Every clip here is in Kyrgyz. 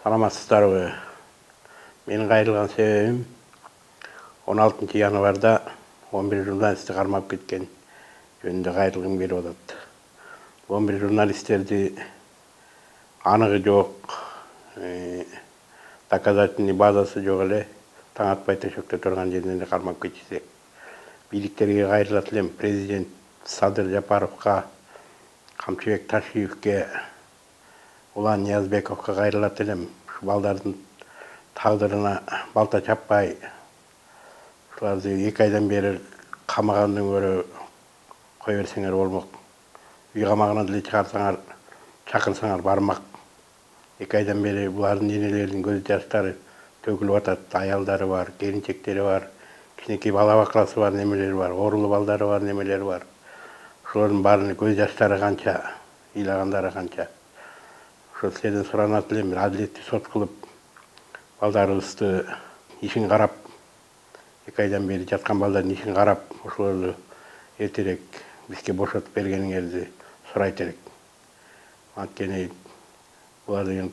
Саламатсыздарбы? Менин кайрылган себебим 16 январда 11 журналистти кармап кеткен жөнүндө кайрылгым келип атат. 11 журналисттерди аныгы жок, доказательный базасы жок эле таң атпай төшөктө турган жерден эле кармап кетишти. Бийликтерге кайрылат элем, президент Садыр Жапаровго, Камчыбек Ташиевге, Улан Ниязбековго кайрылат элем. Ушу балдардын тагдырына балта чаппай, ушуларды 2 айдан бери камагандан көрө кое берсеңер болмок. Үй камагына деле чыгарсаңар, чакырсаңар бармак. 2 айдан бери булардын энелеринин көз жаштары төгүлүп атат. Аялдары бар, келинчектери бар, кичинекей бала бакырасы бар, немелери бар, оорулуу балдары бар, немелери бар. Ошолордун баарынын көз жаштары канча, ыйлагандары канча. Ошо сиздерден суранат элем, адилеттүү сот кылып, балдарыбызды ишин карап, 2 айдан бери жаткан балдардын ишин карап, ошолорду эртерээк бизге бошотуп бергениңерди сурайт элек. Анткени булар деген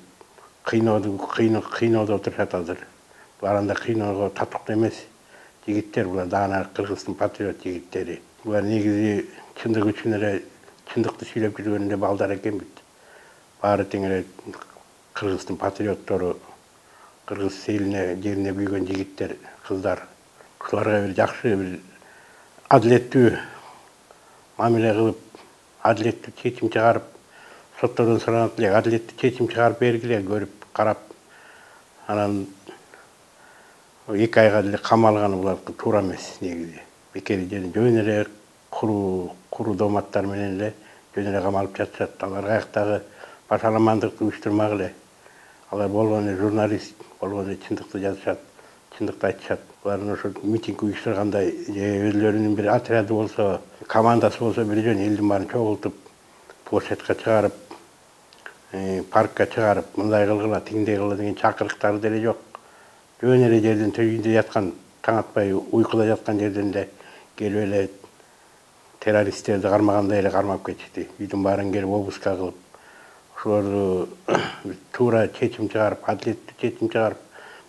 кыйноодо отурушат азыр. Булар анда кыйноого татыктуу эмес жигиттер, булар даана Кыргыздын патриот жигиттери. Булар негизи чындык үчүн эле чындыкты сүйлөп жүргөн эле балдар экенбит. Баары тең эле Кыргыздын патриоттору, Кыргыз элине, жерине күйгөн жигиттер, кыздар. Ушуларга бир жакшы, бир адилеттүү мамиле кылып, адилеттүү чечим чыгарып, соттордон суранат элек, адилеттүү чечим чыгарып бергиле, көрүп, карап. Анан 2 айга деле камалганы булардыкы туура эмес негизи. Бекер жерин жөн эле куру доматтар менен эле жөн эле камалып жатышат. Алар каяктагы башаламандыкты уюштурмак эле. Алар болгону эле журналист, болгону эле чындыкты жазышат, чындыкты айтышат. Булардын ошо митинг уюштургандай, өзлөрүнүн бир отряды болсо, командасы болсо бир жөн элдин баарын чогултуп, площадька чыгарып, паркка чыгарып, мындай кылгыла, тигиндей кылгыла деген чакырыктары деле жок. Жөн эле жерден төйүндө яткан, таң атпай уйкуда жаткан жерден эле келип эле террористтерди кармагандай эле кармап кетишти. Үйдүн баарын келип обыска кылып, ошолорду туура чечим чыгарып, адилеттүү чечим чыгарып,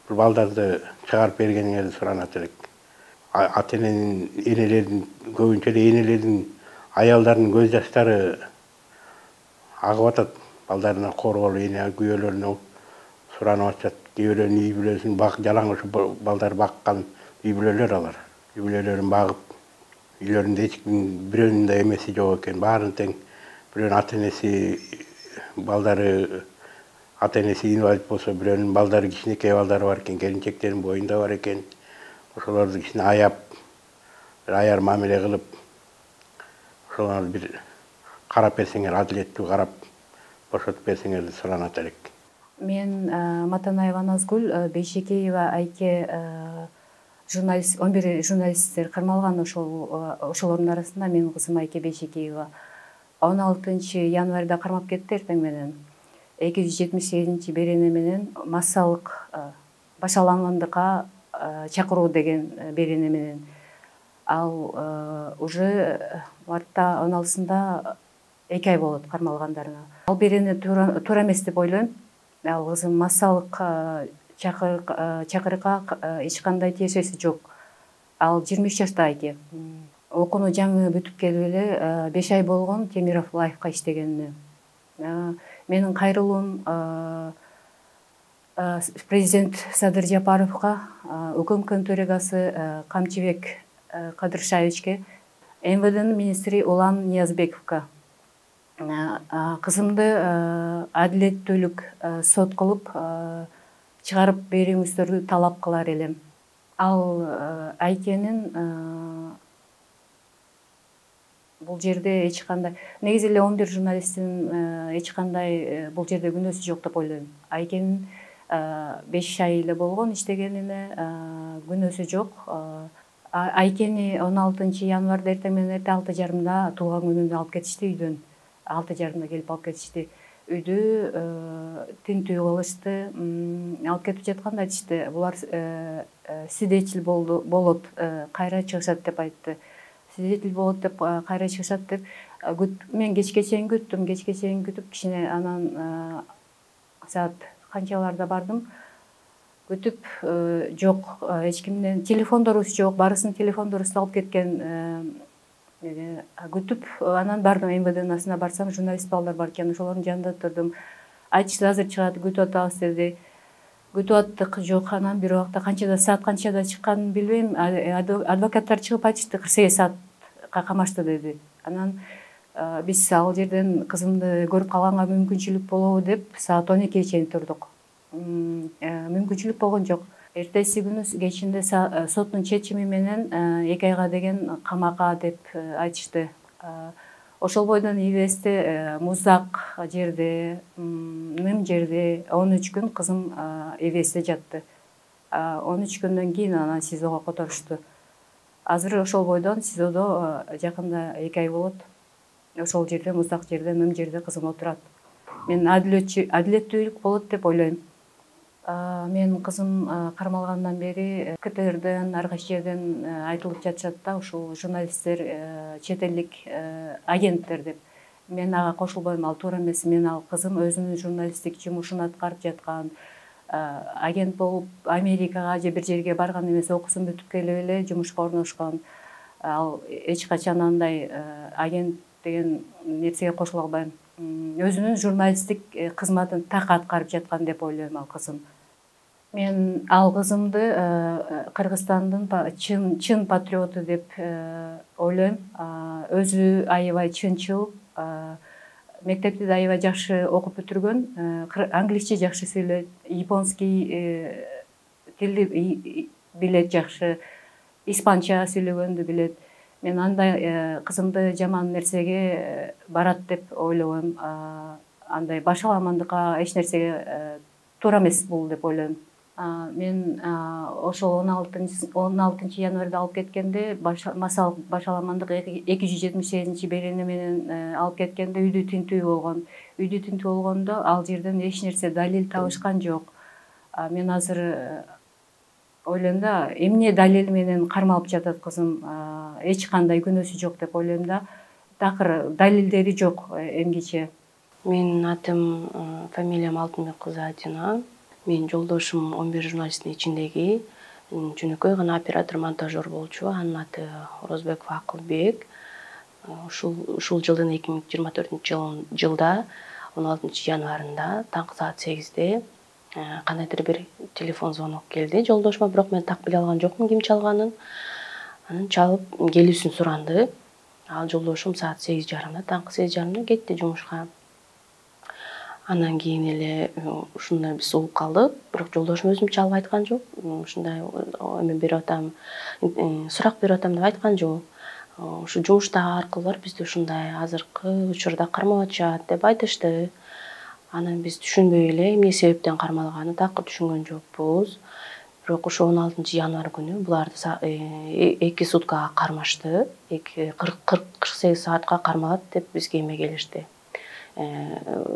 бул балдарды чыгарып бергениңерди суранат элек. Ата эненин, энелердин, көбүнчө эле энелердин, аялдардын көз жаштары агып атат. Балдарына коргоолу, эне күйөөлөрүнө суранып атышат. Кээ бирөөнүн үй бүлөсүн жалаң ушу балдар баккан үй бүлөлөр алар. Үй бүлөлөрүн багып, үйлөрүндө эч ким бирөөнүн да эмеси жок экен. Баарын тең бирөөнүн ата энеси, балдары, ата энеси инвалид болсо, бирөөнүн балдары, кичинекей балдары бар экен, келинчектеринин боюнда бар экен. Ошолорду кичине аяп, бир аяр мамиле кылып, ошолорду бир карап берсеңер, адилеттүү карап, бошотуп берсеңерди суранат элек. Мен Матанаева Назгүл, Бейшекеева Айке журналист, 11 журналисттер кармалган ошолордун арасында менин кызым Айке Бейшекеева 16 январда кармап кетти эртең менен. 278 берене менен массалык башаламандыкка чакыруу деген берене менен. Ал уже мартта 16-сында 2 ай болот кармалгандарына. Ал берене туура эмес деп ойлойм. Ал кызым массалык чакырыкка эч кандай тиешеси жок. Ал 23 жашта Айке. Окууну жаңы бүтүп келип эле 5 ай болгон Темиров Лайфка иштегенине. Менин кайрылуум президент Садыр Жапаровго, УКМКнын төрагасы Камчыбек Кадыршаевичке, МВДнын министри Улан Ниязбековго кызымды адилеттүүлүк сот кылып чыгарып бериңиздерди талап кылар элем. Ал Айкенин бул жерде эч кандай, негизи эле 11 журналисттин эч кандай бул жерде күнөөсү жок деп ойлойм. Айкенин 5 ай эле болгон иштегенине күнөөсү жок. Айкени 16 январда эртең менен 6:30 туулган күнүндө алып кетишти үйдөн. 6:30 келип алып кетишти. Үйдү тинтүү кылышты, алып кетип жатканда айтышты. Булар свидетель болот, кайра чыгышат деп айтты. Свидетель болот деп кайра чыгышат деп мен кечке чейин күттүм, кичине анан саат канчаларда бардым. Күтүп жок, эч кимден телефондорубуз жок, баарысынын телефондорубузду алып кеткен. Күтүп анан бардым МВДнасына барсам, журналист балдар бар экен, ошолордун жанында турдум. Айтышты, азыр чыгат, күтүп атабыз деди. Күтүп аттык, жок. Анан бир убакта саат канчада чыкканын билбейм. Адвокаттар чыгып айтышты, 48 саатка камашты деди. Анан биз ал жерден кызымды көрүп калганга мүмкүнчүлүк болобу деп саат 12-ге чейин турдук. Мүмкүнчүлүк болгон жок. Эртеси күнү кечинде соттун чечими менен 2 айга деген камакка деп айтышты. Ошол бойдон ИВСте муздак жерде, ным жерде 13 күн кызым ИВСте жатты. 13 күндөн кийин анан СИЗОго которушту. Азыр ошол бойдон СИЗОдо жакында 2 ай болот. Ошол жерде, муздак жерде, ным жерде кызым отурат. Мен адилеттүүлүк болот деп ойлойм. Мен кызым кармалгандан бери КТРден, ар кайсы жерден айтылып жатышат да, ушул журналисттер чет элдик агенттер деп. Мен ага кошулбойм, ал туура эмес. Мен ал кызым өзүнүн журналисттик жумушун аткарып жаткан, агент болуп Америкага же бир жерге барган эмес, окуусун бүтүп келип эле жумушка орношкон. Ал эч качан андай агент деген нерсеге кошула албайм. Өзүнүн журналисттик кызматын так аткарып жаткан деп ойлойм ал кызым. Мен ал кызымды Кыргызстандын чын патриоту деп ойлойм. Өзү аябай чынчыл, мектепти да аябай жакшы окуп бүтүргөн, англисче жакшы сүйлөйт, японский тилди билет жакшы, испанча сүйлөгөндү билет. Мен андай кызымды жаман нерсеге барат деп ойлобойм. Андай башаламандыкка, эч нерсеге туура эмес бул деп ойлойм. Мен ошол 16 январда алып кеткенде, массалык башаламандык 278 берене менен алып кеткенде үйдү тинтүү болгон. Үйдү тинтүү болгондо ал жерден эч нерсе далил табышкан жок. Мен азыр ойлойм да, эмне далил менен кармалып жатат кызым, эч кандай күнөөсү жок деп ойлойм да. Такыр далилдери жок эмгиче. Менин атым, фамилиям Алтынбек кызы Адина. Менин жолдошум 11 журналисттин ичиндеги жөнөкөй гана оператор, монтажер болчу. Анын аты Орозбеков Акылбек. Ушул жылдын 2024-жылда 16 январында таңкы саат 8-де кандайдыр бир телефон звонок келди жолдошума, бирок мен так биле алган жокмун ким чалганын. Анан чалып келүүсүн суранды. Ал жолдошум саат 8:30, таңкы 8:30 кетти жумушка. Анан кийин эле ушундай биз угуп калдык, бирок жолдошум өзүм чалып айткан жок. Ушундай эме берип атам, сурак берип атам деп айткан жок. Ушу жумуштагы аркылуулар бизди ушундай азыркы учурда кармап атышат деп айтышты. Анан биз түшүнбөй эле эмне себептен кармалганын такыр түшүнгөн жокпуз. Бирок ошо 16 январь күнү буларды 2 суткага кармашты. 48 саатка кармалат деп бизге эме келишти.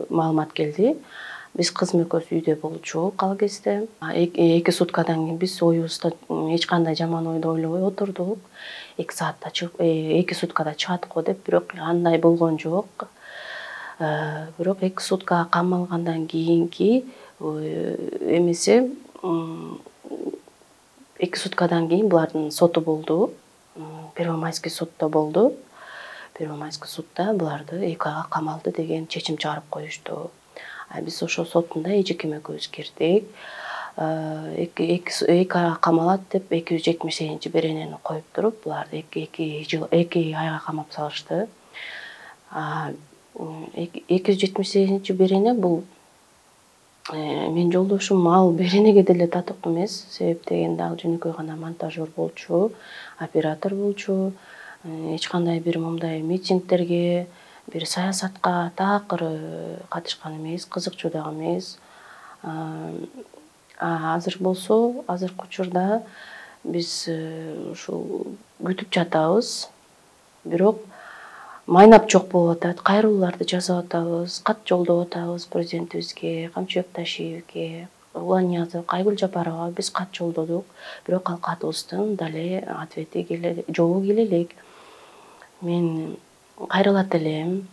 Маалымат келди. Биз кызым экөөбүз үйдө болчук ал кезде. 2 суткадан кийин биз оюбузда эч кандай жаман ойду ойлобой отурдук. 2 саатта чыгып, 2 суткада чыгат го деп, бирок андай болгон жок. Бирок 2 суткага камалгандан кийинки эмеси 2 суткадан кийин булардын соту болду. Первомайский сотто болду. Первомайский сутта буларды 2 айга камалды деген чечим чыгарып коюшту. Биз ошол соттун да эжекеме экөөбүз кирдик. 2 айга камалат деп 278 беренени коюп туруп, буларды 2 айга камап салышты. 278 берене бул мен жолдошум ал беренеге деле татыктуу эмес. Себеп дегенде ал жөнөкөй гана монтажер болчу, оператор болчу. Эч кандай бир мындай митингдерге, бир саясатка такыр катышкан эмес, кызыкчу дагы эмес. Азыр болсо, азыркы учурда биз ушул күтүп жатабыз. Бирок майнап жок болуп атат, кайрылууларды жасап атабыз, кат жолдоп атабыз президентибизге, Камчыбек Ташиевге, Уланиязов, Айгүл Жапарова биз кат жолдодук. Бирок ал катыбыздын дале ответи жообу келе элек. Мен кайрылат элем.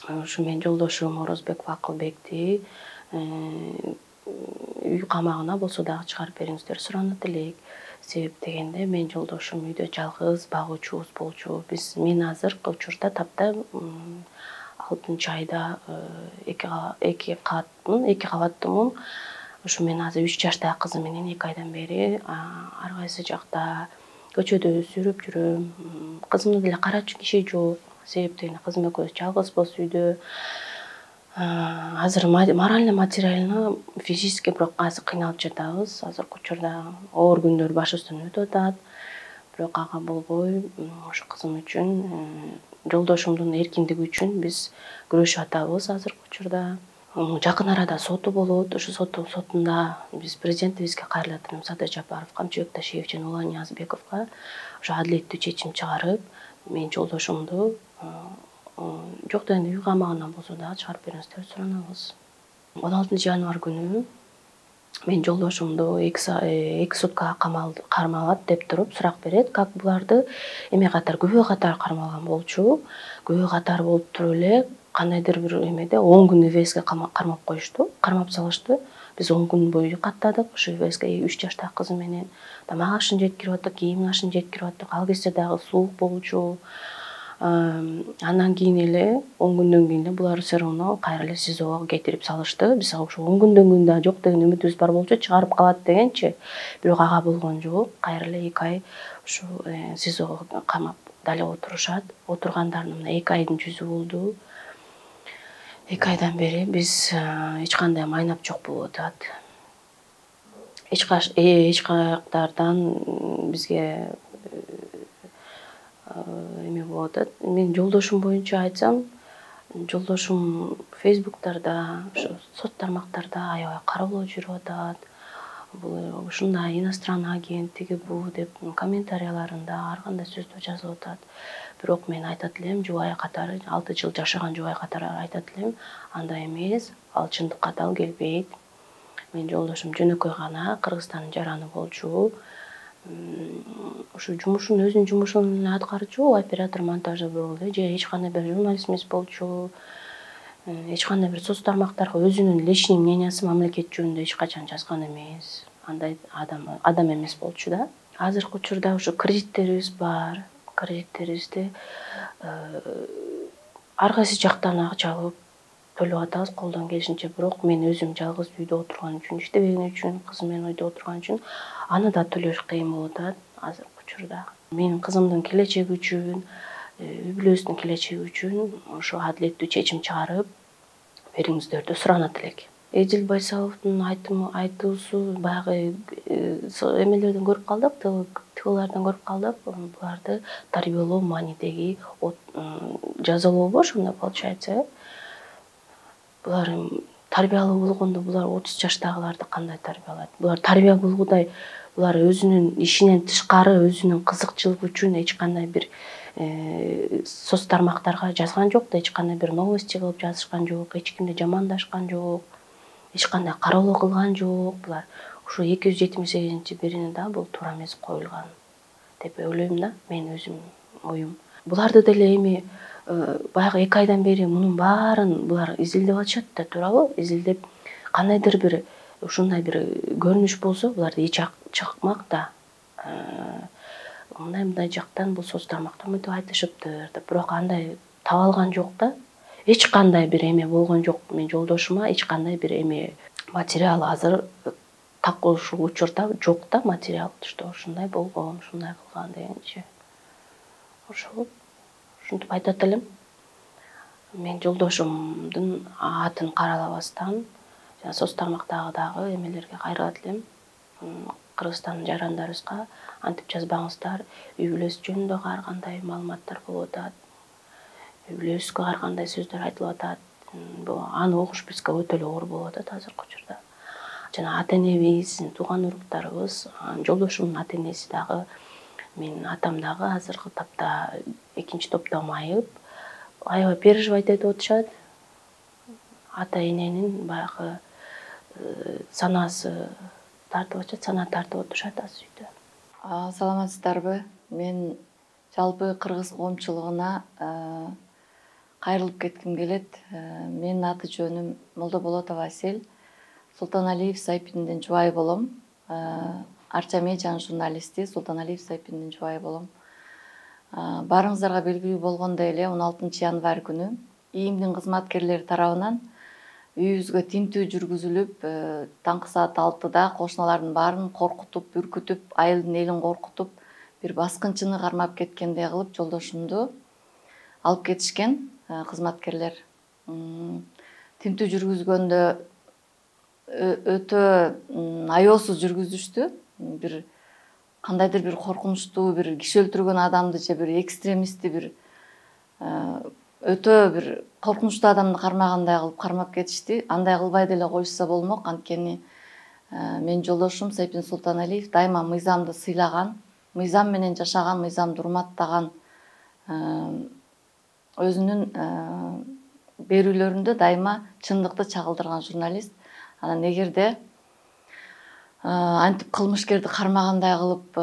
Ушу менин жолдошум Орозбеков Акылбекти үй камагына болсо дагы чыгарып бериңиздер суранат элек. Себеп дегенде мен жолдошум үйдө жалгыз багуучубуз болчу. Мен азыркы учурда тапта 6-айда 2 кабаттымын. Ушу мен азыр 3 жаштагы кызым менен 2 айдан бери ар кайсы жакта көчөдө сүрүп жүрөм. Кызымдын деле карачу киши жок. Себеп дегенде кызым экөөбүз жалгызбыз үйдө. Азыр морально, материально, физически бирок азыр кыйналып жатабыз. Азыркы учурда оор күндөр башыбыздан өтүп атат. Бирок ага болбой, ошо кызым үчүн, жолдошумдун эркиндиги үчүн биз күрөшүп атабыз азыркы учурда. Жакын арада соту болот. Ошо сотунда биз президентибизге кайрылат элем, Садыр Жапаров, Камчыбек Ташиев жана Улан Ниязбековго ошо адилеттүү чечим чыгарып, мен жолдошумду жок дегенде үй камагынан болсо дагы чыгарып бериңиздер суранабыз. 16-январь күнү мен жолдошумду 2 суткага кармалат деп туруп сурак берет. Как буларды эме катары, күбө катары кармалган болчу. Күбө катары болуп туруп эле кандайдыр бир эмеде 10 күн ИВСге кармап коюшту, кармап салышты. Биз 10 күн бою каттадык, ошо ИВСге 3 жаштагы кызым менен. Тамак ашын жеткирип аттык, кийим ашын жеткирип аттык. Ал кезде дагы суук болчу. Андан кийин эле 10 күндөн кийин эле булар все равно кайра эле СИЗОго кетирип салышты. Биз ошо 10 күндөн кийин да жок деген үмүтүбүз бар болчу, чыгарып калат дегенчи. Бирок ага болгон жок. Кайра эле 2 ай ушу СИЗОго камап дале отурушат. Отургандарынын мына 2 айдын жүзү болду. 2 айдан бери биз эч кандай майнап жок болуп атат. Эч каяктардан бизге эме болуп атат. Мен жолдошум боюнча айтсам, жолдошум Фейсбуктарда, ошо соц тармактарда аябай кароолоо жүрүп атат. Бул ушундай иностранный агент тиги бу деп комментарияларында ар кандай сөздү жазып атат. Бирок мен айтат элем, жубайы катары 6 жыл жашаган жубайы катары айтат элем, андай эмес, ал чындыкка дал келбейт. Мен жолдошум жөнөкөй гана Кыргызстандын жараны болчу. Ушу өзүнүн жумушун эле аткарчу, оператор, монтажер болду же эч кандай бир журналист эмес болчу. Эч кандай бир соц тармактарга өзүнүн личный мнениясы мамлекет жөнүндө эч качан жазган эмес. Андай адам эмес болчу да. Азыркы учурда ушу кредиттерибиз бар. Кредиттерибизди ар кайсы жактан акча алып төлөп атабыз колдон келишинче. Бирок мен өзүм жалгыз үйдө отурган үчүн, иштебеген үчүн, кызым менен үйдө отурган үчүн аны да төлөш кыйын болуп атат азыркы учурда. Менин кызымдын келечеги үчүн, үй бүлөсүнүн келечеги үчүн ошо адилеттүү чечим чыгарып бериңиздерди суранат элек. Эдил Байсаловдун айтуусу баягы эмелерден көрүп калдык, тылардан көрүп калдык. Буларды тарбиялоо маанидеги жазалообу ошондой получается. Булар тарбиялуу болгондо булар 30 жаштагыларды кандай тарбиялайт? Булар тарбия болгудай, булар өзүнүн ишинен тышкары, өзүнүн кызыкчылыгы үчүн эч кандай бир соц тармактарга жазган жок да, эч кандай бир новости кылып жазышкан жок, эч кимди жамандашкан жок, эч кандай кароолоо кылган жок. Булар ушу 278-бирине да бул туура эмес коюлган деп ойлойм да, мен өзүм оюм. Буларды деле эми баягы 2 айдан бери мунун баарын булар изилдеп атышат да, туурабы? Изилдеп кандайдыр бир ушундай бир көрүнүш болсо, буларды эч чыкмак да. Мындай жактан бул соц тармактан мынтип айтышыптыр деп, бирок андай таба алган жок да. Эч кандай бир эме болгон жок. Мен жолдошума эч кандай бир эме материал азыр так ушул учурда жок да, материал, что ушундай болгон, ушундай кылган дегенчи. Ошол ушинтип айтат элем. Мен жолдошумдун атын каралабастан жана соц тармактагы дагы эмелерге кайрылат элем. Кыргызстандын жарандарыбызга антип жазбаңыздар, үй бүлөсү жөнүндө ар кандай маалыматтар болуп атат. Үй бүлөсүгө ар кандай сөздөр айтылып атат. Аны угуш бизге өтө эле оор болуп атат азыркы учурда. Жана ата-энебиз, тууган уруктарыбыз, жолдошумдун ата-энеси дагы, менин атам дагы азыркы тапта 2-чи топто майып, аябай переживать этип атышат. Ата-эненин баягы санасы тартып атышат, сана тартып отурушат азыр үйдө. Саламатсыздарбы? Мен жалпы кыргыз коомчулугуна кайрылып кетким келет. Менин аты жөнүм Молдоболотова Асель. Султаналиев Сайпиндин жубайы болом. Арча медианын журналисти Султаналиев Сайпиндин жубайы болом. Барыңыздарга белгилүү болгондой эле 16 январь күнү ИИМдин кызматкерлери тарабынан үйүбүзгө тинтүү жүргүзүлүп, таңкы саат 6-да кошуналардын баарын коркутуп, үркүтүп, айылдын элин коркутуп, бир баскынчыны кармап кеткендей кылып жолдошумду алып кетишкен кызматкерлер. Тинтүү жүргүзгөндө өтө аеосуз жүргүзүштү. Бир кандайдыр бир коркунучтуу, бир киши өлтүргөн адамды же бир экстремистти, бир өтө бир коркунучтуу адамды кармагандай кылып кармап кетишти. Андай кылбай деле коюшса болмок, анткени менин жолдошум Сайпин Султаналиев дайыма мыйзамды сыйлаган, мыйзам менен жашаган, мыйзамды урматтаган, өзүнүн берүүлөрүндө дайыма чындыкты чагылдырган журналист. Анан эгерде антип кылмышкерди кармагандай кылып,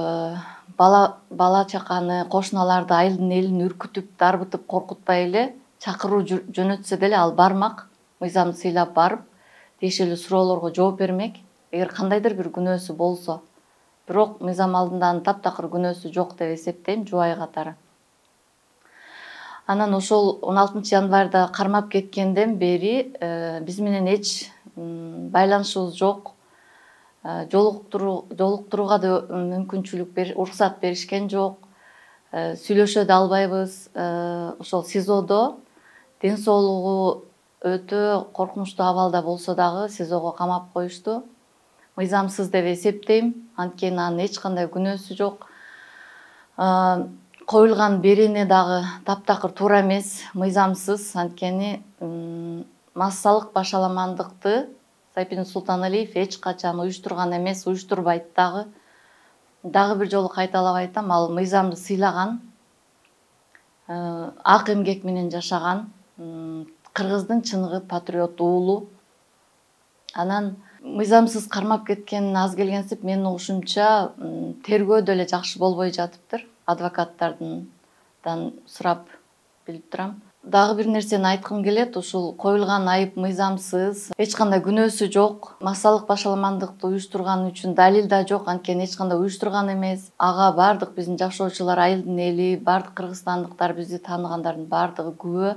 бала чаканы, кошуналарды, айылдын элин үркүтүп, дарбытып, коркутпай эле чакыруу жөнөтсө деле ал бармак, мыйзамды сыйлап барып, тиешелүү суроолорго жооп бермек. Эгер кандайдыр бир күнөөсү болсо, бирок мыйзам алдында анын таптакыр күнөөсү жок деп эсептейм, жубайы катары. Анан ошол 16 январда кармап кеткенден бери биз менен эч байланышыбыз жок. Жолуктурууга да мүмкүнчүлүк уруксат беришкен жок. Сүйлөшө да албайбыз. Ошол СИЗОдо ден соолугу өтө коркунучтуу абалда болсо дагы СИЗОго камап коюшту. Мыйзамсыз деп эсептейм, анткени анын эч кандай күнөөсү жок. Коюлган берене дагы таптакыр туура эмес, мыйзамсыз, анткени массалык башаламандыкты Сайпин Султаналиев эч качан уюштурган эмес, уюштурбайт дагы. Дагы бир жолу кайталап айтам, ал мыйзамды сыйлаган, ак эмгек менен жашаган, кыргыздын чыныгы патриот уулу. Анан мыйзамсыз кармап кеткенин аз келгенсип, менин угушумча тергөө деле жакшы болбой жатыптыр. Адвокаттардан сурап билип турам. Дагы бир нерсени айткым келет, ушул коюлган айып мыйзамсыз, эч кандай күнөөсү жок. Массалык башаламандыкты уюштурган үчүн далил да жок, анткени эч кандай уюштурган эмес. Ага бардык биздин жашоочулар, айылдын эли, бардык кыргызстандыктар, бизди тааныгандардын бардыгы күбө.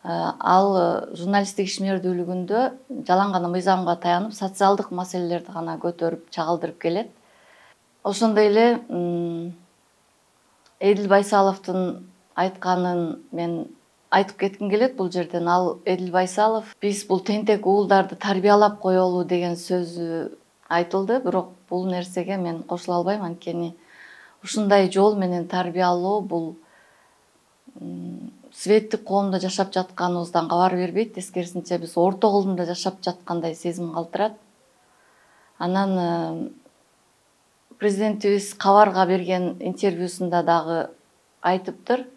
Ал журналисттик ишмердүүлүгүндө жалаң гана мыйзамга таянып, социалдык маселелерди гана көтөрүп, чагылдырып келет. Ошондой эле Эдил Байсаловдун айтканын мен айтып кетким келет бул жерден. Ал Эдил Байсалов биз бул тентек уулдарды тарбиялап коелу деген сөзү айтылды, бирок бул нерсеге мен кошула албайм, анткени ушундай жол менен тарбиялоо бул светтик коомдо жашап жатканыбыздан кабар бербейт, тескерисинче биз орто кылымда жашап жаткандай сезим калтырат. Анан президентибиз кабарга берген интервьюсунда дагы айтыптыр.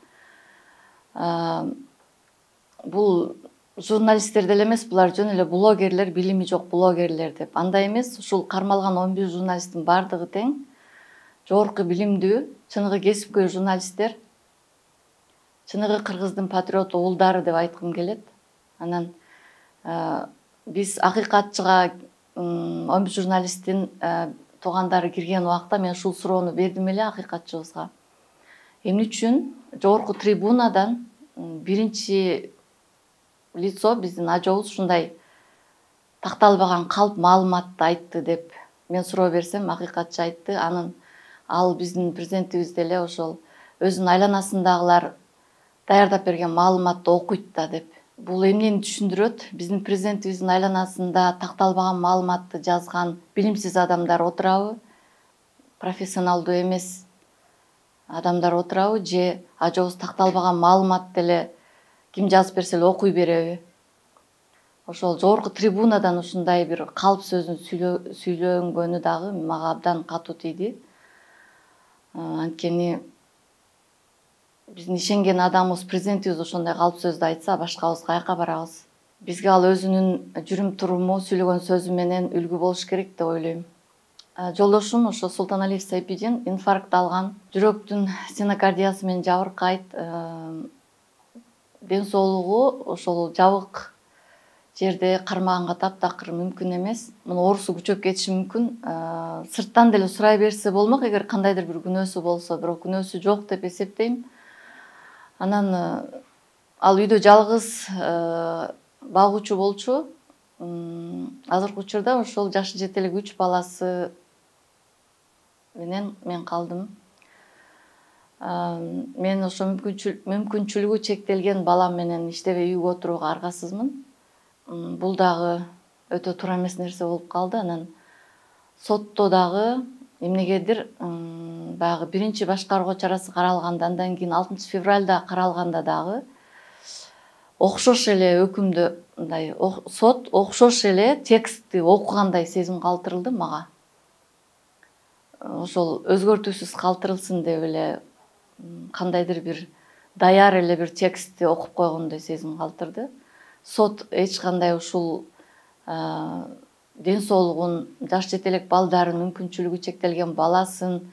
Бул журналисттер деле эмес, булар жөн эле блогерлер, билими жок блогерлер деп. Андай эмес, ушул кармалган 11 журналисттин бардыгы тең, жогорку билимдүү, чыныгы кесипкөй журналисттер, чыныгы кыргыздын патриот уулдары деп айткым келет. Анан биз акыйкатчыга 11 журналисттин туугандары кирген убакта мен ушул суроону бердим эле акыйкатчыбызга. Эмне үчүн жогорку трибунадан биринчи лицо, биздин ажообуз ушундай такталбаган калп маалыматты айтты деп мен суроо берсем, акыйкатчы айтты. Ал биздин президентибиз деле ошол өзүнүн айланасындагылар даярдап берген маалыматты окуйт да деп. Бул эмнени түшүндүрөт? Биздин президентибиздин айланасында такталбаган маалыматты жазган билимсиз адамдар отурабы? Профессионалдуу эмес адамдар отурабы? Же ажообуз такталбаган маалымат деле ким жазып берсе эле окуй береби? Ошол жогорку трибунадан ушундай бир калп сөзүн сүйлөнгөнү дагы мага абдан катуу тийди. Анткени биздин ишенген адамыбыз, президентибиз ошондой калп сөздү айтса, башкабыз каяка барабыз? Бизге ал өзүнүн жүрүм туруму, сүйлөгөн сөзү менен үлгү болуш керек деп ойлойм. Жолдошум ошо Султаналиев Сайпидин инфаркт алган, жүрөктүн стенокардиясы менен жабыркайт, ден соолугу ошол жабык жерде кармаганга таптакыр мүмкүн эмес. Муну оорусу күчөп кетиши мүмкүн. Сырттан деле сурай берсе болмок эгер кандайдыр бир күнөөсү болсо, бирок күнөөсү жок деп эсептейм. Анан ал үйдө жалгыз багуучу болчу. Азыркы учурда ошол жашы жете элек 3 баласы менен мен калдым. Мен ошо мүмкүнчүлүгү чектелген балам менен иштебей үйгө отурууга аргасызмын. Бул дагы өтө туура эмес нерсе болуп калды. Анан сотто дагы эмнегедир баягы биринчи башкаруу чарасы каралганда, андан кийин 6 февралда каралганда дагы окшош эле өкүмдү мындай сот окшош эле текстти окугандай сезим калтырылды мага. Ошол өзгөртүүсүз калтырылсын деп эле кандайдыр бир даяр эле бир текстти окуп койгондой сезим калтырды. Сот эч кандай ушул ден соолугун, жаш жете элек балдарын, мүмкүнчүлүгү чектелген баласын,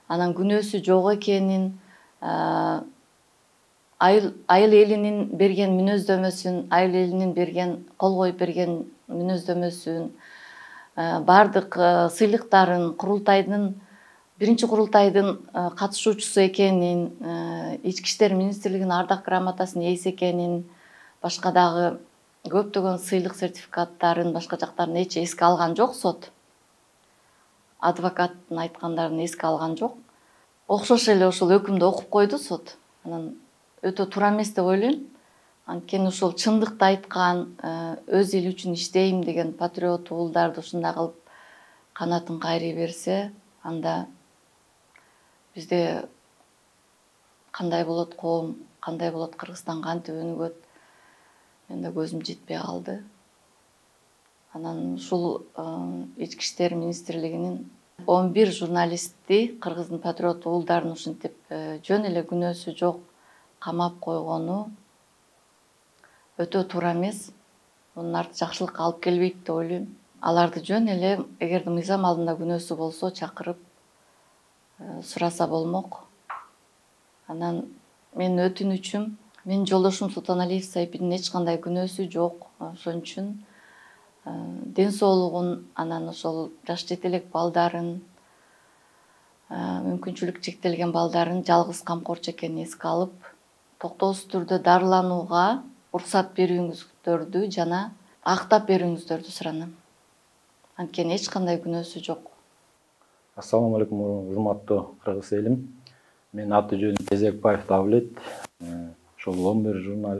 анан күнөөсү жок экенин, айыл элинин берген мүнөздөмөсүн, айыл элинин берген, кол коюп берген мүнөздөмөсүн, бардык сыйлыктарын, курултайдын, биринчи курултайдын катышуучусу экенин, Ички иштер министрлигинин ардак грамотасынын ээси экенин, башка дагы көптөгөн сыйлык сертификаттарын, башка жактарын эч эске алган жок сот. Адвокаттын айткандарын эске алган жок. Окшош эле ошол өкүмдү окуп койду сот. Анан өтө туура эмес деп ойлойм. Анткени ошол чындыкты айткан, өз эл үчүн иштейм деген патриот уулдарды ушундай кылып канатын кайрый берсе, анда бизде кандай болот коом, кандай болот Кыргызстан кантип өнүгөт, менде көзүм жетпей калды. Анан ушул Ички иштер министрлигинин 11 журналистти, Кыргыздын патриот уулдарын ушинтип жөн эле күнөөсү жок камап койгону өтө туура эмес. Мунун арты жакшылыкка алып келбейт деп ойлойм. Аларды жөн эле эгерде мыйзам алдында күнөөсү болсо чакырып сураса болмок. Анан менин өтүнүчүм, менин жолдошум Султаналиев Сайпидин эч кандай күнөөсү жок. Ошон үчүн ден соолугун, анан ошол жаш жете элек балдарын, мүмкүнчүлүк чектелген балдарын жалгыз камкорчу экенин эске алып, токтоосуз түрдө дарыланууга уруксат берүүңүздөрдү жана актап берүүңүздөрдү суранам. Анткени эч кандай күнөөсү жок. Ассаламу алейкум, урматтуу кыргыз элим. Менин аты жөнүм Тезекбаев Давлет. Ошол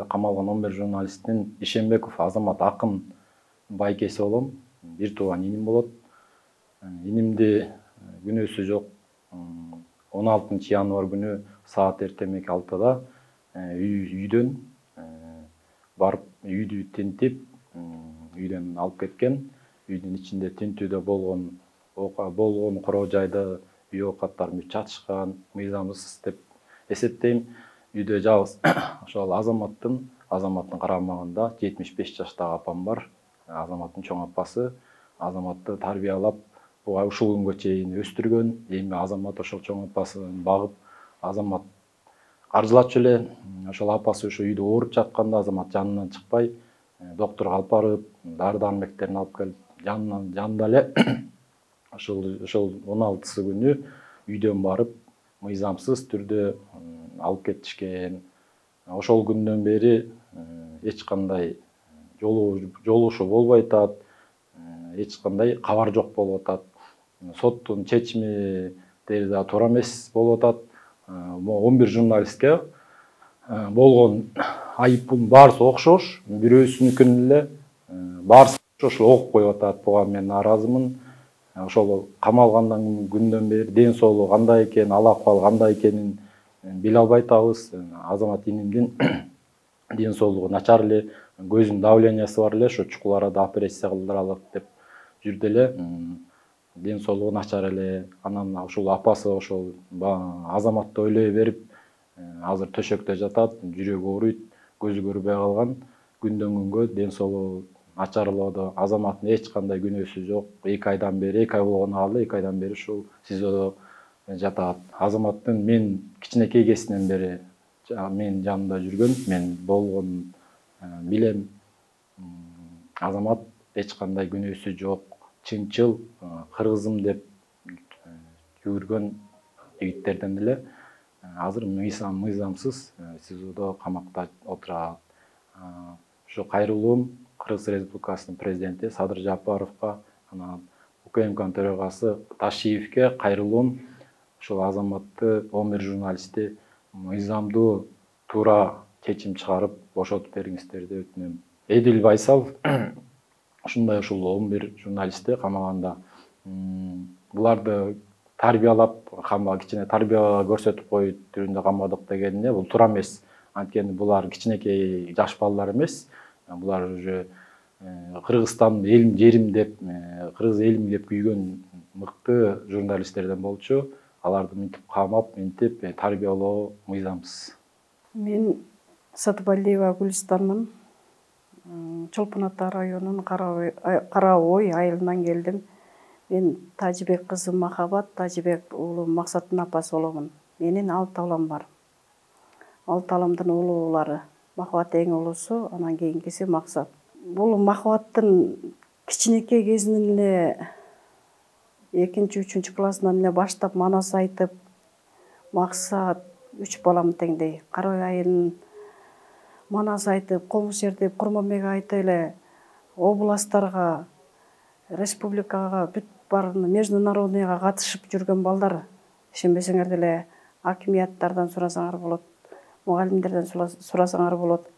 камалган 11 журналисттин Ишенбеков Азамат Акын байкеси болом. Бир тууган иним болот. Инимди күнөөсү жок 16 январь күнү саат эртемек 6-да үйдөн барып үйдү тинтип, үйдөн алып кеткен. Үйдүн ичинде тинтүүдө болгон короо жайда үй оокаттарын чатышкан, мыйзамсыз деп эсептейм. Үйдө жалгыз ошол Азаматтын карамагында 75 жаштагы апам бар. Азаматтын чоң апасы. Азаматты тарбиялап, ушул күнгө чейин өстүргөн. Эми Азамат ошол чоң апасын багып, Азамат каржылачу эле. Ошол апасы ошо үйдө ооруп жатканда Азамат жанынан чыкпай, доктурга алып барып, дары-дармектерин алып келип, жанында эле ошол 16 күнү үйдөн барып, мыйзамсыз түрдө алып кетишкен. Ошол күндөн бери эч кандай жолугушуу болбой атат, эч кандай кабар жок болуп атат. Соттун чечимдери да туура эмес болуп атат. 11 журналистке болгон айыппулдун баарысы окшош, бирөөсүнүкүн эле баарысы окшош окуп коюп атат. Буга мен нааразымын. Ошол камалгандан күндөн бери ден соолугу кандай экен, ал акыбалы кандай экенин биле албай атабыз. Азамат инимдин ден соолугу начар эле, көзүнүн давлениясы бар эле, ошо чукул арада операция кылдыралык деп жүрдү эле. Ден соолугу начар эле. Анан ушул апасы ошол Азаматты ойлой берип, азыр төшөктө жатат, жүрөгү ооруйт, көзү көрбөй калган. Күндөн күнгө ден соолугу начарлоодо. Азаматтын эч кандай күнөөсү жок. 2 айдан бери, 2 ай болгону калды, 2 айдан бери ушул СИЗОдо жатат. Азаматтын мен кичинекей кезинен бери менин жанымда жүргөн, мен болгон билем. азамат эч кандай күнөөсү жок, чынчыл кыргызым деп жүргөн жигиттерден деле азыр мыйзамсыз СИЗОдо камакта отурат. Ушу кайрылуум Кыргыз Республикасынын президенти Садыр Жапаровго, анан УКМКнын төрагасы Ташиевке кайрылуум ушул азаматты 11 журналистти мыйзамдуу туура чечим чыгарып бошотуп бериңиздер деп өтүнөм. Эдил Байсал ушундай ушул 11 журналистти камаганда буларды тарбиялап, кичине тарбия көрсөтүп коюу түрүндө камадык дегенине бул туура эмес. Анткени булар кичинекей жаш балдар эмес. Булар уже Кыргызстан элим жерим деп, кыргыз элим деп күйгөн мыкты журналисттерден болчу. Аларды мынтип камап, мынтип тарбиялоо мыйзамсыз. Мен Сатыбалдиева Гүлстанмын. Чолпон Ата районунун Кара Ой айылынан келдим. Мен Тажибек кызы Махабат, Тажибек уулу Максаттын апасы боломун. Менин 6 балам бар. 6 баламдын уулулары. Махабат эң уулусу, анан кийинкиси Максат. Бул Махабаттын кичинекей кезинен эле 2-3 классынан эле баштап манас айтып, Максат 3 балам теңдей. Кара Ой айылынын манас айтып, комуз жердеп, Курманбек айта эле областтарга, республикага бүт барын международныйга катышып жүргөн балдар. Ишенбесеңер деле акимияттардан сурасаңар болот, мугалимдерден сурасаңар болот.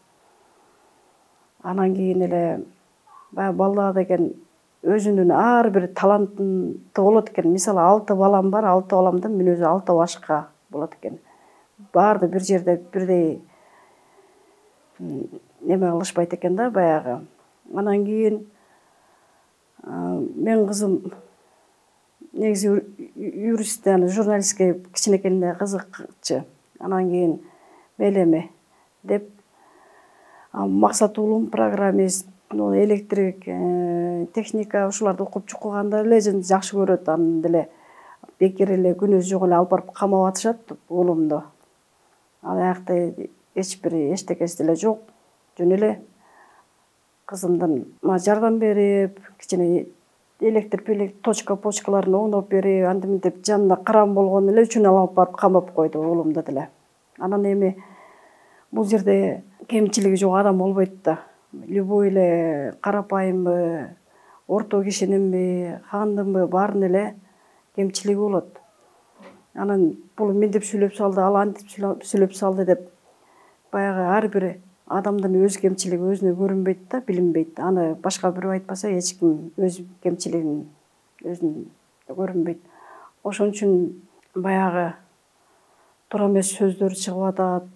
Анан кийин эле бала деген өзүнүн ар бир талантын болот экен. Мисалы 6 балам бар, 6 баламдын мен өзү 6 башка болот экен. Баарды бир жерде бирдей неме кылышпайт экен да баягы. Анан кийин мен кызым негизи юрист, журналистке кичинекейинде кызыкчы. Анан кийин мелеме деп Максат уулум программист, электрик, техника ушуларды окуп чукуганда эле жакшы көрөт. Анан деле бекер эле күнөөсү жок эле алып барып камап атышат уулумду. Ал аякта эчтекеси деле жок. Жөн эле кызымдын жардам берип, кичине электр почкаларын оңдоп берип, антип жанына карам болгон эле үчүн алып барып камап койду уулумду деле. Анан эми бул жерде кемчилиги жок адам болбойт да. Любой эле карапайымбы, орто кишининби, хандынбы баарын эле кемчилиги болот. Анан бул мендеп сүйлөп салды, ал антип сүйлөп салды деп баягы ар бир адамдын өз кемчилиги өзүнө көрүнбөйт да, билинбейт. Аны башка бирөө айтпаса эч ким өз кемчилигин өзүнө көрүнбөйт. Ошон үчүн баягы туура эмес сөздөр чыгып атат.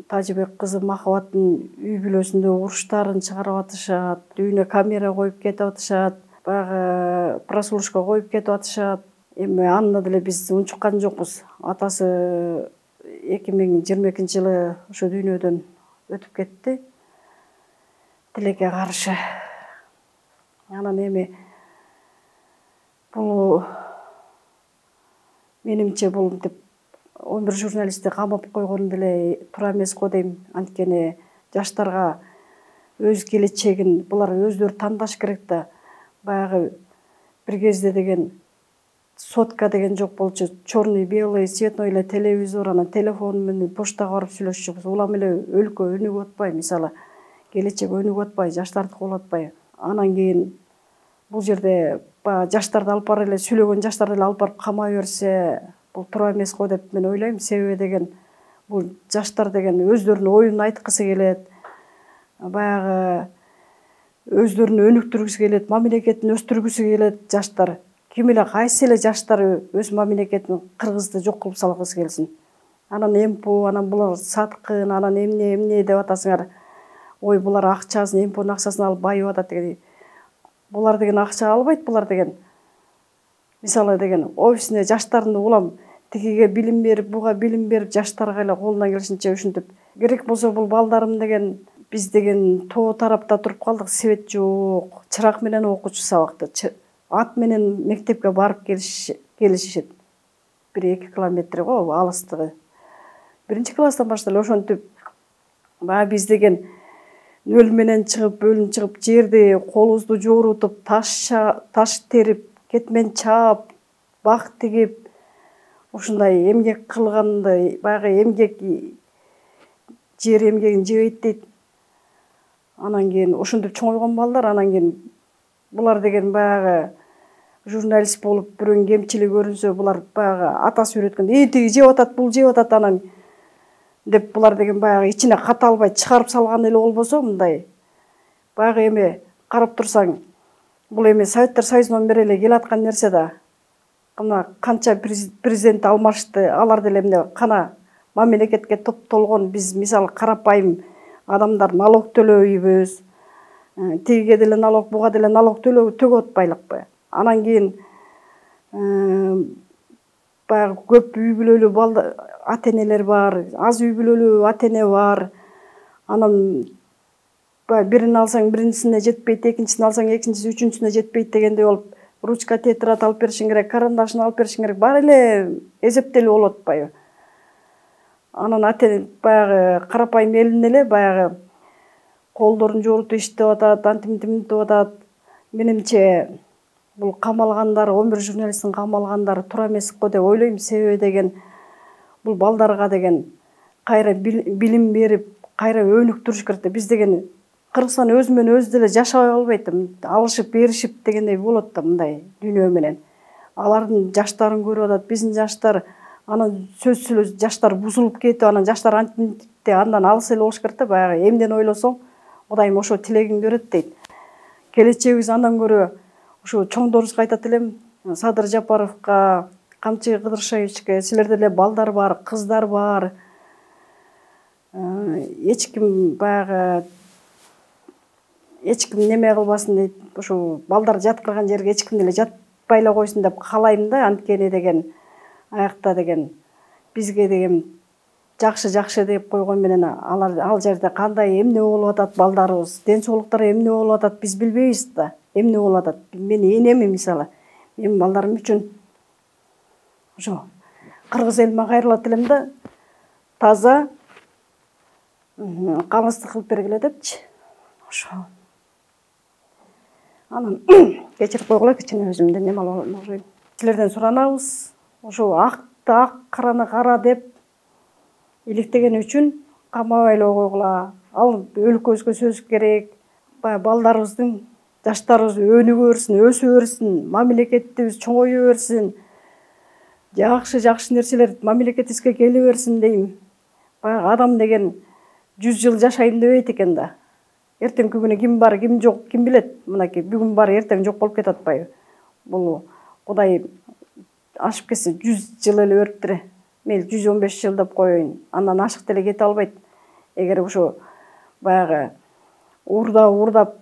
Тажибек кызы Махабаттын үй бүлөсүндө уруштарын чыгарып атышат, үйүнө камера коюп кетип атышат, баягы прослушка коюп кетип атышат. Эми аны деле биз унчуккан жокпуз. Атасы 2022-жылы ошо дүйнөдөн өтүп кетти. Тилекке каршы. Анан эми бул менимче бул деп 11 журналистти камап койгон деле туура эмес го дейм. Анткени жаштарга өз келечегин булар өздөрү тандаш керек да. Баягы бир кезде деген сотка деген жок болчу. Черный, белый, цветной эле телевизор, анан телефон менен поштага барып сүйлөшчүбүз. Улам эле өлкө өнүгүп атпай, мисалы, келечек өнүгүп атпай, жаштардыкы болуп атпай. Анан кийин бул жерде жаштарды алып барып эле сүйлөгөн жаштарды эле алып барып камай берсе, бул туура эмес го деп мен ойлойм. Себеби деген бул жаштар деген өздөрүнүн оюн айткысы келет. Баягы өздөрүн өнүктүргүсү келет, мамлекетин өстүргүсү келет жаштар. Ким эле кайсы эле жаштар өз мамлекетин Кыргызды жок кылып салгысы келсин. Анан эмпо, анан булар саткын, анан эмне деп атасыңар. Ой, булар акчасын, эмпонун акчасын алып байып атат деген. Булар деген акча албайт, булар деген. Мисалы деген офисине жаштарды улам тигиге билим берип, буга билим берип, жаштарга эле колунан келишинче ушинтип. Керек болсо бул балдарым деген биз деген тоо тарапта туруп калдык, свет жок, чырак менен окуучу сабакты. Ат менен мектепке барып келишишет. 1-2 километр го алыстыгы. 1-класстан баштап ошентип баягы биз деген нөл менен чыгып, бөлүн чыгып, жерди колубузду жоорутуп, таш терип, кетмен чаап, бак тигип, ушундай эмгек кылганды, баягы эмгек жер эмгегин жебейт дейт. Анан кийин ошентип чоңойгон балдар, анан кийин булар деген баягы журналист болуп бирөөнүн кемчилиги көрүнсө, булар баягы атасы үйрөткөндөй, тиги жеп атат, бул жеп атат анан деп булар деген баягы ичине ката албай чыгарып салган эле болбосо, мындай баягы эме карап турсаң, бул эми Советтер Союзунан бери эле келаткан нерсе да. Мына канча президент алмашты, алар деле эмне кана мамлекетке топтолгон, биз мисалы карапайым адамдар налог төлөбөйбүз. Тиге деле налог, буга деле налог төгүп атпайлыкпы. Анан кийин баягы көп үй бүлөлүү ата-энелер бар, аз үй бүлөлүү ата-эне бар. Анан бирин алсаң биринчисине жетпейт, экинчисин алсаң экинчиси үчүнчүсүнө жетпейт дегендей болуп, ручка, тетрадь алып беришиң керек, карандашын алып беришиң керек, баары эле эсептелип болуп атпайбы. Анан баягы карапайым элдин эле баягы колдорун жоорутуп иштеп атат, антиминтип атат. Менимче бул камалгандар, 11 журналисттин камалгандары туура эмес го деп ойлойм. Себеби деген бул балдарга деген кайра билим берип, кайра өнүктүрүш керек. Биз деген Кыргызстан өзү менен өзү деле жашабай албайт, алышып беришип дегендей болот да мындай дүйнө менен. Алардын жаштарын көрүп атат, биздин жаштар анан сөзсүз жаштар бузулуп кетип, анан жаштар антиминтипте андан алыс эле болуш керек да. Баягы эмнени ойлосоң, Кудайым ошо тилегиңди өрөт дейт. Келечегибиз андан көрө ушу чоңдорубузга айтат элем, Садыр Жапаровго, Камчы Кыдыршевичке, силерде эле балдар бар, кыздар бар. Эч ким неме кылбасын дейт. Ушу балдар жаткырган жерге эч ким деле жатпай эле койсун деп каалайм да. Анткени деген аякта деген бизге деген жакшы деп койгон менен ал жерде кандай эмне болуп атат, балдарыбыз ден соолуктары эмне болуп атат, биз билбейбиз да. Эмне болуп атат? Мен энеми мисалы, менин балдарым үчүн ошо кыргыз элиме кайрылат элем да, таза камыздык кылып бергиле депчи. Ошо. Анан кечирип койгула, кичине өзүмдү неме алып. Силерден суранабыз, ошо акты ак, караны кара деп иликтеген үчүн камабай эле койгула. Ал өлкөбүзгө сөз керек. Баягы балдарыбыздын, жаштарыбыз өнүгө берсин, өсө берсин, мамлекетибиз чоңое берсин. Жакшы нерселер мамлекетибизге келе берсин дейм. Баягы адам деген 100 жыл жашайм дебейт экен да. Эртеңки күнү ким бар, ким жок, ким билет? Мынакей бүгүн бар, эртең жок болуп кетип атпайбы? Бул Кудай ашып кетсе 100 жыл эле бериптир. Мен 115 жыл деп коеюн. Андан ашык деле кете албайт. Эгер ошо баягы уурдап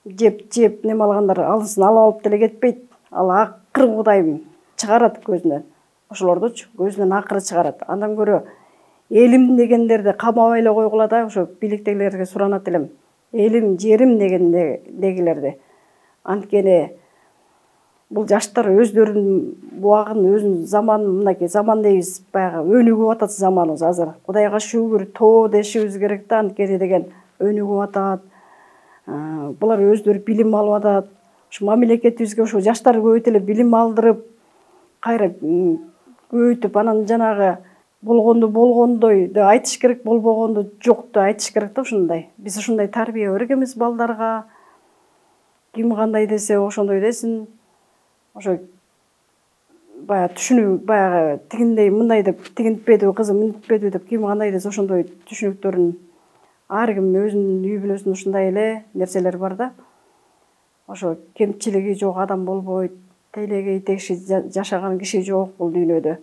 жеп неме алгандар алысын алып алып деле кетпейт. Ал акыры Кудайым чыгарат көзүнөн. Ошолордучу көзүнөн акыры чыгарат. Андан көрө элим дегендерди камабай эле койгула да, ошо бийликтегилерге суранат элем. Элим, жерим дегендегилерди. Анткени бул жаштар өздөрүнүн убагын, өзүнүн заманын, мынакей заман дейбиз, баягы өнүгүп атат заманыбыз азыр. Кудайга шүгүр, тоо дешибиз керек да, анткени деген өнүгүп атат. Булар өздөрү билим алып атат. Ушу мамлекетибизге ошо жаштар көбөйт эле билим алдырып, кайра көбөйтүп, анан жанагы болгондой деп айтыш керек, болбогонду жок деп айтыш керек да. Ушундай. Биз ушундай тарбия бергенбиз балдарга. Ким кандай десе ошондой десин. Ошо баягы түшүнүү, баягы тигиндей мындай деп тигинтпедиби, кызым минтпедиби деп ким кандай десе ошондой түшүнүктөрүн ар ким өзүнүн үй бүлөсүнүн ушундай эле нерселер бар да. Ошо кемчилиги жок адам болбойт, тейлегей текши жашаган киши жок бул дүйнөдө.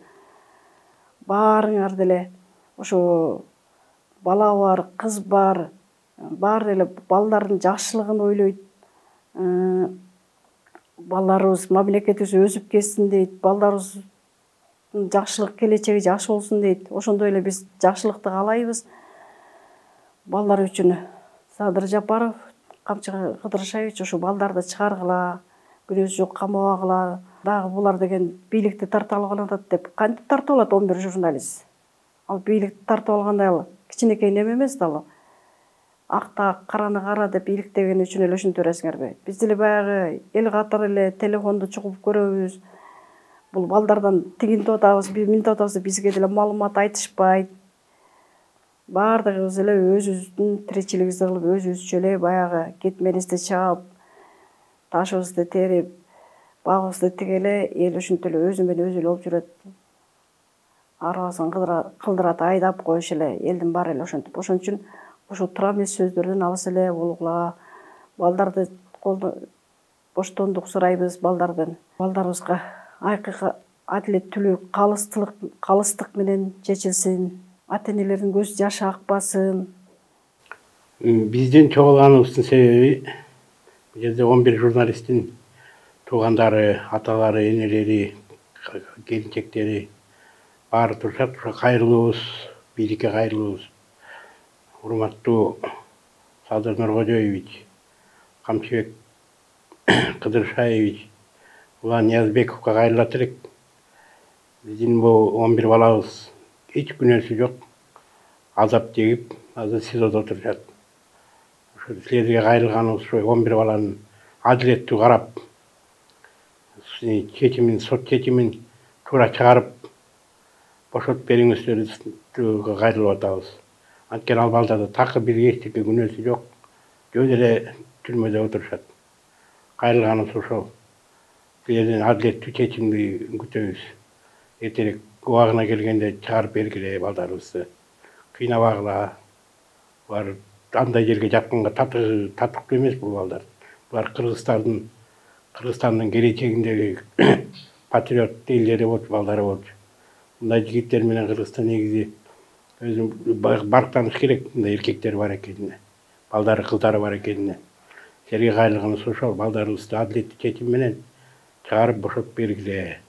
Баарыңар деле ошо бала бар, кыз бар, баары эле балдардын жакшылыгын ойлойт. Балдарыбыз, мамлекетибиз өсүп кетсин дейт, балдарыбыздын жакшылык келечеги жакшы болсун дейт. Ошондой эле биз жакшылыкты каалайбыз. Балдар үчүн Садыр Жапаров, Камчы Кыдыршевич ошо балдарды чыгаргыла, күнөөсү жок камабагыла. Дагы булар деген бийликти тартып алган атат деп. Кантип тартып алат 11 журналист? Ал бийликти тартып алгандай ал кичинекей неме эмес да ал. акта караны кара деп иликтеген үчүн эле ушинте бересиңерби? Биз деле баягы эл катары эле телефонду чугуп көрөбүз. Бул балдардан тигинтип атабыз, мынтип атабыз деп бизге деле маалымат айтышпайт. Баардыгыбыз эле өзүбүздүн тиричилигибизди кылып, өзүбүзчө эле баягы кетменибизди чаап, ташыбызды терип, багыбызды тиге эле эл ушинтип эле өзү менен өзү эле болуп жүрөт. Арабасын кылдырат айдап коюш эле, элдин баары эле ошентип. Ошон үчүн ушул туура эмес сөздөрдөн алыс эле болгула. Балдарды боштондук сурайбыз балдардан. Балдарыбызга айкык адилеттүүлүк, калыстык менен чечилсин. Ата-энелердин көз жашы акпасын. Биздин чогулганыбыздын себеби бул жерде 11 журналисттин туугандары, аталары, энелери, келинчектери баары турушат. Кайрылуубуз, бийликке кайрылуубуз. Урматтуу Садыр Нуркожоевич, Камчыбек Кыдыршаевич, Улан Ниязбековго кайрылат элек. Биздин бул 11 балабыз эч күнөөсү жок. Азап жегип, азыр СИЗОдо отурушат. Ошо силерге кайрылганыбыз ушу 11 баланын адилеттүү карап, чечимин, сот чечимин туура чыгарып, бошотуп бериңиздерге кайрылып атабыз. Анткени ал балдарда такыр бир эчтеке күнөөсү жок. Жөн эле түрмөдө отурушат. Кайрылганыбыз ошол. Силерден адилеттүү чечимди күтөбүз. Эртерээк убагына келгенде чыгарып бергиле балдарыбызды. Кыйнабагыла. Булар андай жерге жатканга татыктуу эмес бул балдар. Булар Кыргызстандын келечегиндеги патриот элдери болчу, балдары болчу. Мындай жигиттер менен Кыргызстан негизи өзү барктаныш керек, мындай эркектер бар экенине, балдары, кыздары бар экенине. Силерге кайрылганыбыз ошол, балдарыбызды адилеттүү чечим менен чыгарып бошотуп бергиле.